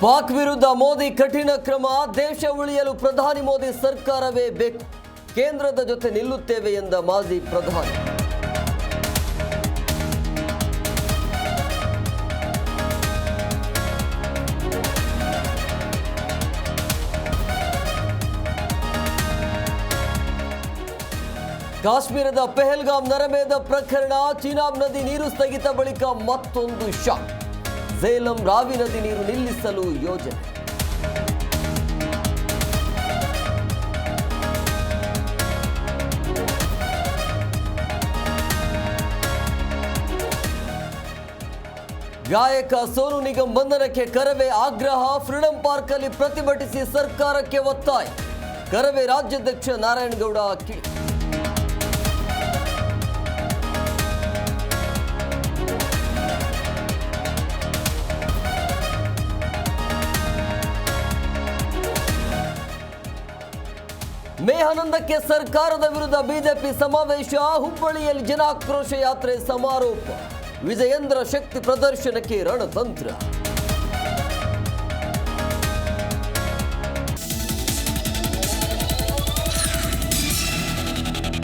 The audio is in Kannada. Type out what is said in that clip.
ಪಾಕ್ ವಿರುದ್ಧ ಮೋದಿ ಕಠಿಣ ಕ್ರಮ. ದೇಶ ಉಳಿಯಲು ಪ್ರಧಾನಿ ಮೋದಿ ಸರ್ಕಾರವೇ ಬೇಕು. ಕೇಂದ್ರದ ಜೊತೆ ನಿಲ್ಲುತ್ತೇವೆ ಎಂದ ಮಾಜಿ ಪ್ರಧಾನಿ. ಕಾಶ್ಮೀರದ ಪೆಹಲ್ಗಾಮ್ ನರಮೇಧ ಪ್ರಕರಣ. ಚೀನಾಬ್ ನದಿ ನೀರು ಸ್ಥಗಿತ ಬಳಿಕ ಮತ್ತೊಂದು ಶಾಕ್. ಝೇಲಂ ರಾವಿ ನದಿ ನೀರು ನಿಲ್ಲಿಸಲು ಯೋಜನೆ. ಗಾಯಕ ಸೋನು ನಿಗಮ್ ಬಂಧನಕ್ಕೆ ಕರವೇ ಆಗ್ರಹ. ಫ್ರೀಡಂ ಪಾರ್ಕ್ ಅಲ್ಲಿ ಪ್ರತಿಭಟಿಸಿ ಸರ್ಕಾರಕ್ಕೆ ಒತ್ತಾಯ. ಕರವೇ ರಾಜ್ಯಾಧ್ಯಕ್ಷ ನಾರಾಯಣಗೌಡ ಕಿಡಿ. ಮೇ 11ಕ್ಕೆ ಸರ್ಕಾರದ ವಿರುದ್ಧ ಬಿಜೆಪಿ ಸಮಾವೇಶ. ಹುಬ್ಬಳ್ಳಿಯಲ್ಲಿ ಜನಾಕ್ರೋಶ ಯಾತ್ರೆ ಸಮಾರೋಪ. ವಿಜಯೇಂದ್ರ ಶಕ್ತಿ ಪ್ರದರ್ಶನಕ್ಕೆ ರಣತಂತ್ರ.